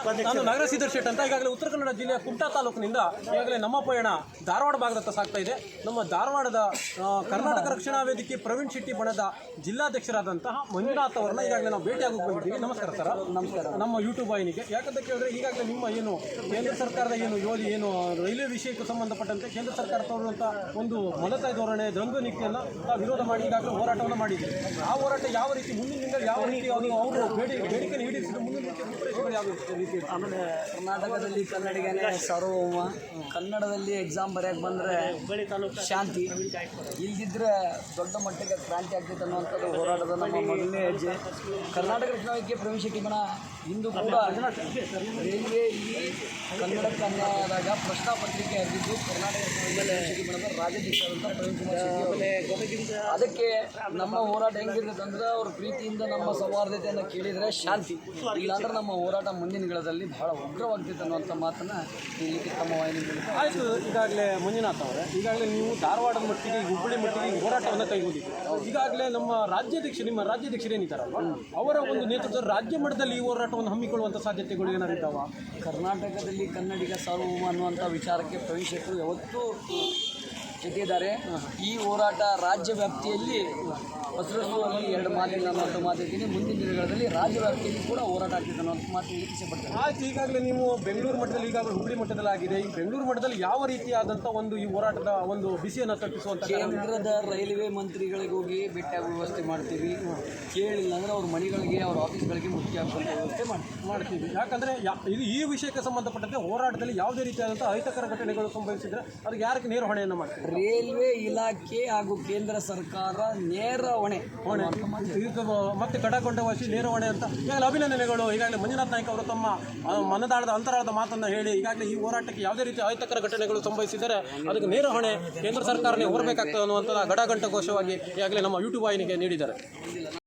ನಾನು ನಗರ ಶ್ರೀಧರ್ ಶೆಟ್ ಅಂತ. ಈಗಾಗಲೇ ಉತ್ತರ ಕನ್ನಡ ಜಿಲ್ಲೆಯ ಕುಮಟಾ ತಾಲೂಕಿನಿಂದ ಈಗಾಗಲೇ ನಮ್ಮ ಪಯಣ ಧಾರವಾಡ ಭಾಗದತ್ತ ಸಾಗ್ತಾ ಇದೆ. ನಮ್ಮ ಧಾರವಾಡದ ಕರ್ನಾಟಕ ರಕ್ಷಣಾ ವೇದಿಕೆ ಪ್ರವೀಣ್ ಶೆಟ್ಟಿ ಬಣದ ಜಿಲ್ಲಾಧ್ಯಕ್ಷರಾದಂತಹ ಮಂಜುನಾಥ್ ಅವರನ್ನ ಈಗಾಗಲೇ ನಾವು ಭೇಟಿಯಾಗಿ ಬಂದಿದ್ದೀವಿ. ನಮಸ್ಕಾರ ಸರ್. ನಮಸ್ಕಾರ. ನಮ್ಮ ಯೂಟ್ಯೂಬ್ ವಾಹಿನಿಗೆ ಯಾಕಂತ ಕೇಳಿದ್ರೆ ಈಗಾಗಲೇ ನಿಮ್ಮ ಏನು ಕೇಂದ್ರ ಸರ್ಕಾರದ ಏನು ರೈಲ್ವೆ ವಿಷಯಕ್ಕೆ ಸಂಬಂಧಪಟ್ಟಂತೆ ಕೇಂದ್ರ ಸರ್ಕಾರ ತರುವಂಥ ಒಂದು ಮೊಲತಾಯಿ ಧೋರಣೆ ದ್ವಂದ್ವ ನೀತಿಯನ್ನು ವಿರೋಧ ಮಾಡಿ ಈಗಾಗಲೇ ಹೋರಾಟವನ್ನು ಮಾಡಿದ್ದೀವಿ. ಆ ಹೋರಾಟ ಯಾವ ರೀತಿ ಮುಂದಿನ ದಿನಗಳಲ್ಲಿ ಯಾವ ರೀತಿ ಅವರು ಬೇಡಿಕೆ ಈಡೇರಿಸಿದ ಮುಂದಿನ ಯಾವ ರೀತಿ? ಆಮೇಲೆ ಕರ್ನಾಟಕದಲ್ಲಿ ಕನ್ನಡಿಗನೇ ಸಾರ್ವಭೌಮ, ಕನ್ನಡದಲ್ಲಿ ಎಕ್ಸಾಮ್ ಬರೆಯಕ್ಕೆ ಬಂದರೆ ಶಾಂತಿ, ಇಲ್ದಿದ್ರೆ ದೊಡ್ಡ ಮಟ್ಟಿಗೆ ಕ್ರಾಂತಿ ಆಗ್ತೈತೆ ಅನ್ನುವಂಥದ್ದು ಹೋರಾಟದ ನಮ್ಮ ಮೊದಲನೇ ಹೆಜ್ಜೆ. ಕರ್ನಾಟಕ ರಕ್ಷಣಾ ವೇದಿಕೆ ಪ್ರವೀಣ್ ಶೆಟ್ಟಿ ಬಣ ಇಂದು ಕೂಡ ರೈಲ್ವೆ ಇಲ್ಲಿ ಕನ್ನಡಕ್ಕೆ ಅನ್ಯಾಯ ಆದಾಗ ಪ್ರಶ್ನಾ ಪತ್ರಿಕೆ ಆಗಿದ್ದು ಕರ್ನಾಟಕ ರಕ್ಷಣಾ ವೇದಿಕೆ ಪ್ರವೀಣ್ ಶೆಟ್ಟಿ ಬಣದ ರಾಜ್ಯಾಧ್ಯಕ್ಷರಾದಂಥ ಪ್ರವೀಣ್ ಕುಮಾರ್ ಶೆಟ್ಟಿ ಅವರು. ಅದಕ್ಕೆ ನಮ್ಮ ಹೋರಾಟ ಹೆಂಗಿರ್ತದೆ ಅಂದರೆ ಅವ್ರ ಪ್ರೀತಿಯಿಂದ ನಮ್ಮ ಸೌಹಾರ್ದತೆಯನ್ನು ಕೇಳಿದರೆ ಶಾಂತಿ, ಇಲ್ಲಾಂದ್ರೆ ನಮ್ಮ ಹೋರಾಟ ಮುಂದಿನ ದಿನಗಳಲ್ಲಿ ಬಹಳ ಉಗ್ರವಾಗ್ತೈತೆ ಅನ್ನುವಂಥ ಮಾತನ್ನು ಹೇಳಲಿಕ್ಕೆ ತಮ್ಮ ವಾಹಿನಿ. ಆಯಿತು. ಈಗಾಗಲೇ ಮಂಜುನಾಥ್ ಅವರೇ, ಈಗಾಗಲೇ ನೀವು ಧಾರವಾಡದ ಮಟ್ಟಿಗೆ ಹುಬ್ಬಳ್ಳಿ ಮಟ್ಟಿಗೆ ಹೋರಾಟವನ್ನು ಕೈಗೊಂಡಿದ್ದೀರಿ. ಈಗಾಗಲೇ ನಮ್ಮ ನಿಮ್ಮ ರಾಜ್ಯಾಧ್ಯಕ್ಷರು ಏನಿದ್ದಾರಲ್ವ ಅವರ ಒಂದು ನೇತೃತ್ವದ ರಾಜ್ಯ ಮಟ್ಟದಲ್ಲಿ ಈ ಹೋರಾಟವನ್ನು ಹಮ್ಮಿಕೊಳ್ಳುವಂಥ ಸಾಧ್ಯತೆಗಳು ಏನಾರು ಇದ್ದಾವ? ಕರ್ನಾಟಕದಲ್ಲಿ ಕನ್ನಡಿಗ ಸಾರ್ವಭೌಮ ಅನ್ನುವಂಥ ವಿಚಾರಕ್ಕೆ ಪ್ರವೀಣ್ ಶೆಟ್ಟಿ ಯಾವತ್ತೂ ಜೊತೆಯಿದ್ದಾರೆ. ಈ ಹೋರಾಟ ರಾಜ್ಯ ವ್ಯಾಪ್ತಿಯಲ್ಲಿ ಹೊಸರಸುವಲ್ಲಿ 2 ಮಾತಿಲ್ಲ ಅನ್ನೋಂಥ ಮಾತಿದ್ದೀನಿ. ಮುಂದಿನ ದಿನಗಳಲ್ಲಿ ರಾಜ್ಯ ವ್ಯಾಪ್ತಿಯಲ್ಲಿ ಕೂಡ ಹೋರಾಟ ಆಗ್ತಿದೆ ಅನ್ನೋಂಥ ಮಾತು ಹೇಳಲಿಕ್ಕೆ ಇಷ್ಟಪಡ್ತಾರೆ. ಆಯ್ತು. ಈಗಾಗಲೇ ನೀವು ಬೆಂಗಳೂರು ಮಟ್ಟದಲ್ಲಿ ಈಗಾಗಲೇ ಹುಬ್ಬಳ್ಳಿ ಮಟ್ಟದಲ್ಲಿ ಆಗಿದೆ. ಈ ಬೆಂಗಳೂರು ಮಟ್ಟದಲ್ಲಿ ಯಾವ ರೀತಿಯಾದಂಥ ಈ ಹೋರಾಟದ ಒಂದು ಬಿಸಿಯನ್ನು ತಪ್ಪಿಸುವಂಥ ಕೇಂದ್ರದ ರೈಲ್ವೆ ಮಂತ್ರಿಗಳಿಗೆ ಹೋಗಿ ಭೇಟಿಯಾಗುವ ವ್ಯವಸ್ಥೆ ಮಾಡ್ತೀವಿ. ಕೇಳಿಲ್ಲ ಅಂದರೆ ಅವ್ರ ಮನೆಗಳಿಗೆ ಅವ್ರ ಆಫೀಸ್ಗಳಿಗೆ ಮುಖ್ಯ ಆಗುವಂಥ ವ್ಯವಸ್ಥೆ ಮಾಡ್ತೀವಿ. ಯಾಕಂದರೆ ಇದು ಈ ವಿಷಯಕ್ಕೆ ಸಂಬಂಧಪಟ್ಟಂತೆ ಹೋರಾಟದಲ್ಲಿ ಯಾವುದೇ ರೀತಿಯಾದಂಥ ಅಹಿತಕರ ಘಟನೆಗಳು ಸಂಭವಿಸಿದರೆ ಅದಕ್ಕೆ ಯಾರಕ್ಕೆ ನೇರ ಹೊಣೆಯನ್ನು ಮಾಡ್ತೀವಿ? ರೈಲ್ವೆ ಇಲಾಖೆ ಹಾಗೂ ಕೇಂದ್ರ ಸರ್ಕಾರ ನೇರ ಹೊಣೆ ಮತ್ತೆ ಕಡಕೊಂಡವಾಸಿ ನೇರ ಹೊಣೆ ಅಂತ ಈಗಾಗಲೇ ಅಭಿನಂದನೆಗಳು. ಈಗಾಗಲೇ ಮಂಜುನಾಥ್ ನಾಯ್ಕ ಅವರು ತಮ್ಮ ಮನದಾಳದ ಅಂತರಾಳದ ಮಾತನ್ನು ಹೇಳಿ ಈಗಾಗಲೇ ಈ ಹೋರಾಟಕ್ಕೆ ಯಾವುದೇ ರೀತಿ ಅಹಿತಕರ ಘಟನೆಗಳು ಸಂಭವಿಸಿದರೆ ಅದಕ್ಕೆ ನೇರ ಹೊಣೆ ಕೇಂದ್ರ ಸರ್ಕಾರನೇ ಹೊರಬೇಕಾಗ್ತದೆ ಅನ್ನುವಂಥ ಗಡಗಂಟ ಘೋಷವಾಗಿ ಈಗಾಗಲೇ ನಮ್ಮ ಯೂಟ್ಯೂಬ್ ವಾಹಿನಿಗೆ ನೀಡಿದ್ದಾರೆ.